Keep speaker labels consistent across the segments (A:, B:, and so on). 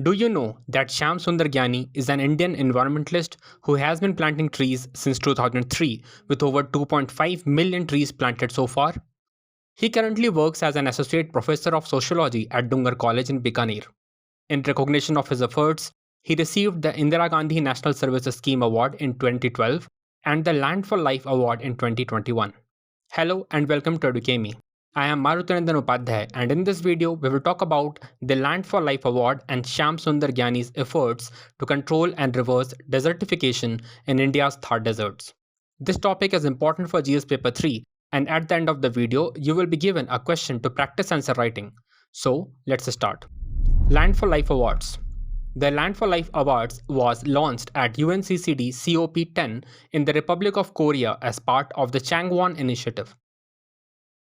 A: Do you know that Shyam Sunder Jyani is an Indian environmentalist who has been planting trees since 2003 with over 2.5 million trees planted so far? He currently works as an associate professor of sociology at Dungar College in Bikaner. In recognition of his efforts, he received the Indira Gandhi National Services Scheme Award in 2012 and the Land for Life Award in 2021. Hello and welcome to Edukemy. I am Marutanandan Upadhyay, and in this video we will talk about the Land for Life Award and Shyam Sunder Jyani's efforts to control and reverse desertification in India's Thar deserts. This topic is important for GS Paper 3, and at the end of the video you will be given a question to practice answer writing. So let's start. Land for Life Awards. The Land for Life Awards was launched at UNCCD COP10 in the Republic of Korea as part of the Changwon Initiative.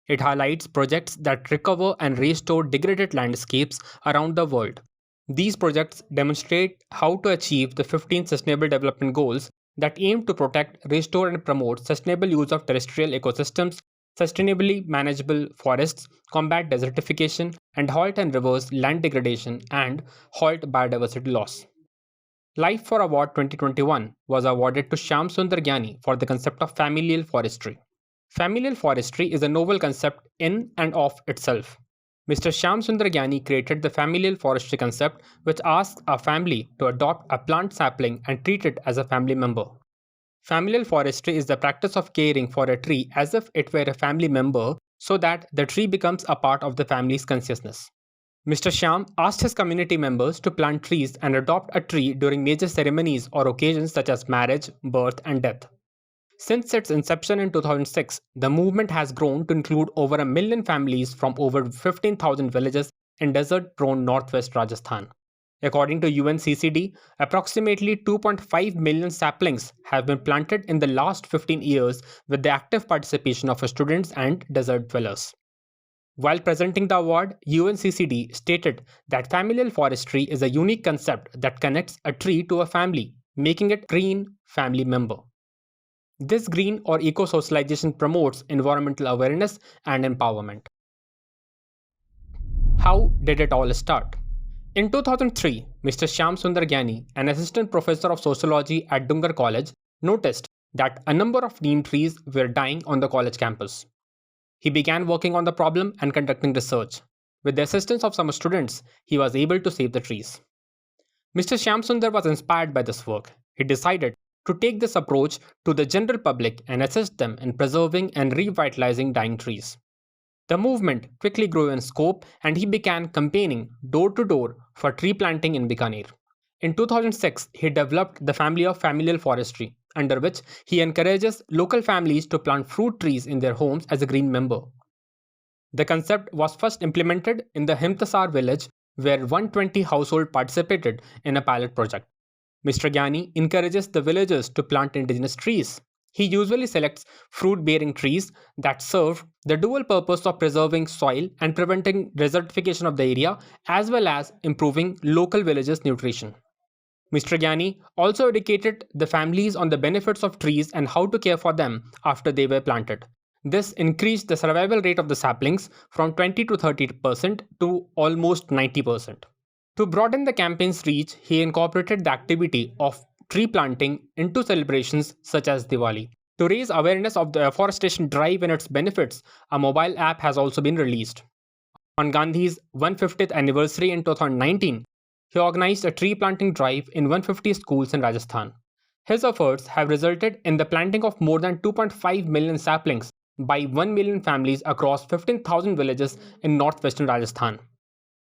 A: It highlights projects that recover and restore degraded landscapes around the world. These projects demonstrate how to achieve the 15 Sustainable Development Goals that aim to protect, restore and promote sustainable use of terrestrial ecosystems, sustainably manageable forests, combat desertification, and halt and reverse land degradation and halt biodiversity loss. Life for Award 2021 was awarded to Shyam Sunder Jyani for the concept of familial forestry. Familial forestry is a novel concept in and of itself. Mr. Shyam Sunder Jyani created the familial forestry concept, which asks a family to adopt a plant sapling and treat it as a family member. Familial forestry is the practice of caring for a tree as if it were a family member so that the tree becomes a part of the family's consciousness. Mr. Shyam asked his community members to plant trees and adopt a tree during major ceremonies or occasions such as marriage, birth, and death. Since its inception in 2006, the movement has grown to include over 1 million families from over 15,000 villages in desert-prone northwest Rajasthan. According to UNCCD, approximately 2.5 million saplings have been planted in the last 15 years with the active participation of students and desert dwellers. While presenting the award, UNCCD stated that familial forestry is a unique concept that connects a tree to a family, making it a green family member. This green or eco-socialization promotes environmental awareness and empowerment. How did it all start? In 2003, Mr. Shyam Sunder Jyani, an assistant professor of sociology at Dungar College, noticed that a number of neem trees were dying on the college campus. He began working on the problem and conducting research. With the assistance of some students, he was able to save the trees. Mr. Shyam Sunder was inspired by this work. He decided to take this approach to the general public and assist them in preserving and revitalizing dying trees. The movement quickly grew in scope and he began campaigning door to door for tree planting in Bikaner. In 2006, he developed the family of familial forestry, under which he encourages local families to plant fruit trees in their homes as a green member. The concept was first implemented in the Himtasar village, where 120 households participated in a pilot project. Mr. Jyani encourages the villagers to plant indigenous trees. He usually selects fruit-bearing trees that serve the dual purpose of preserving soil and preventing desertification of the area, as well as improving local villages' nutrition. Mr. Jyani also educated the families on the benefits of trees and how to care for them after they were planted. This increased the survival rate of the saplings from 20 to 30% to almost 90%. To broaden the campaign's reach, he incorporated the activity of tree planting into celebrations such as Diwali. To raise awareness of the afforestation drive and its benefits, a mobile app has also been released. On Gandhi's 150th anniversary in 2019, he organized a tree planting drive in 150 schools in Rajasthan. His efforts have resulted in the planting of more than 2.5 million saplings by 1 million families across 15,000 villages in northwestern Rajasthan.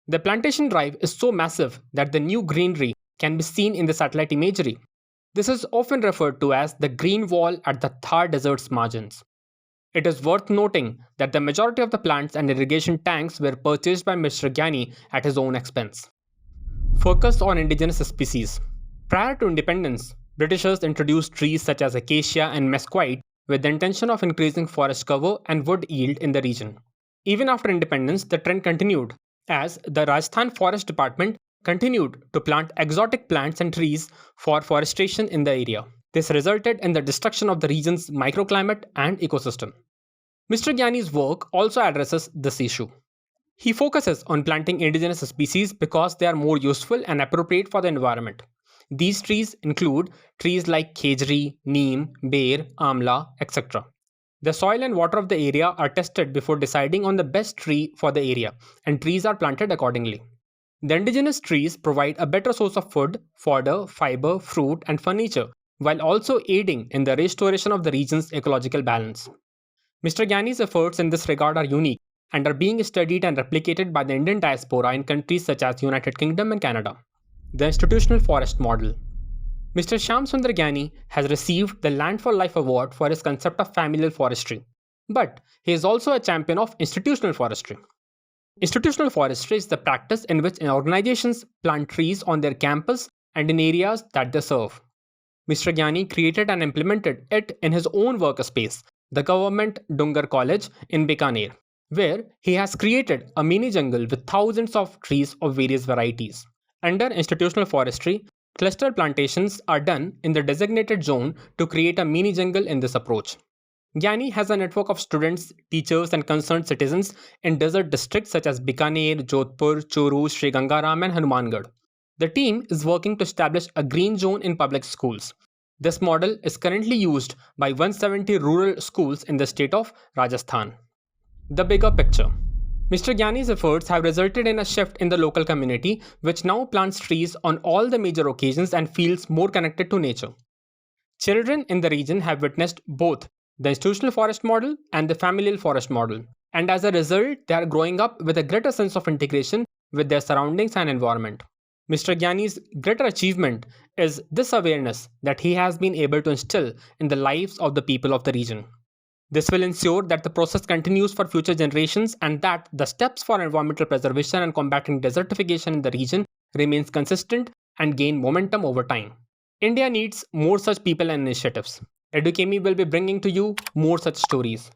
A: The plantation drive is so massive that the new greenery can be seen in the satellite imagery. This is often referred to as the green wall at the Thar desert's margins. It is worth noting that the majority of the plants and irrigation tanks were purchased by Mr. Jyani at his own expense. Focus on indigenous species. Prior to independence, Britishers introduced trees such as acacia and mesquite with the intention of increasing forest cover and wood yield in the region. Even after independence, the trend continued, as the Rajasthan Forest Department continued to plant exotic plants and trees for forestation in the area. This resulted in the destruction of the region's microclimate and ecosystem. Mr. Jyani's work also addresses this issue. He focuses on planting indigenous species because they are more useful and appropriate for the environment. These trees include trees like khejri, neem, ber, amla, etc. The soil and water of the area are tested before deciding on the best tree for the area, and trees are planted accordingly. The indigenous trees provide a better source of food, fodder, fiber, fruit, and furniture, while also aiding in the restoration of the region's ecological balance. Mr. Gyani's efforts in this regard are unique and are being studied and replicated by the Indian diaspora in countries such as United Kingdom and Canada. The institutional forest model. Mr. Shyam Sunder Jyani has received the Land for Life Award for his concept of familial forestry, but he is also a champion of institutional forestry. Institutional forestry is the practice in which organizations plant trees on their campus and in areas that they serve. Mr. Jyani created and implemented it in his own workspace, the Government Dungar College in Bikaner, where he has created a mini jungle with thousands of trees of various varieties. Under institutional forestry, cluster plantations are done in the designated zone to create a mini jungle in this approach. Jyani has a network of students, teachers, and concerned citizens in desert districts such as Bikaner, Jodhpur, Churu, Sri Gangaram, and Hanumangarh. The team is working to establish a green zone in public schools. This model is currently used by 170 rural schools in the state of Rajasthan. The bigger picture. Mr. Jyani's efforts have resulted in a shift in the local community, which now plants trees on all the major occasions and feels more connected to nature. Children in the region have witnessed both the institutional forest model and the familial forest model, and as a result, they are growing up with a greater sense of integration with their surroundings and environment. Mr. Jyani's greater achievement is this awareness that he has been able to instill in the lives of the people of the region. This will ensure that the process continues for future generations and that the steps for environmental preservation and combating desertification in the region remains consistent and gain momentum over time. India needs more such people and initiatives. Edukemy will be bringing to you more such stories.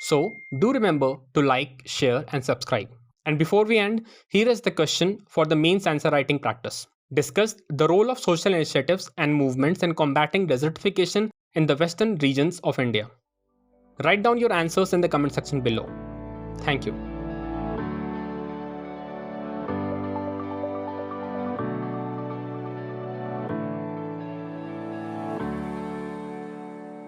A: So, do remember to like, share, and subscribe. And before we end, here is the question for the mains answer writing practice. Discuss the role of social initiatives and movements in combating desertification in the western regions of India. Write down your answers in the comment section below. Thank you.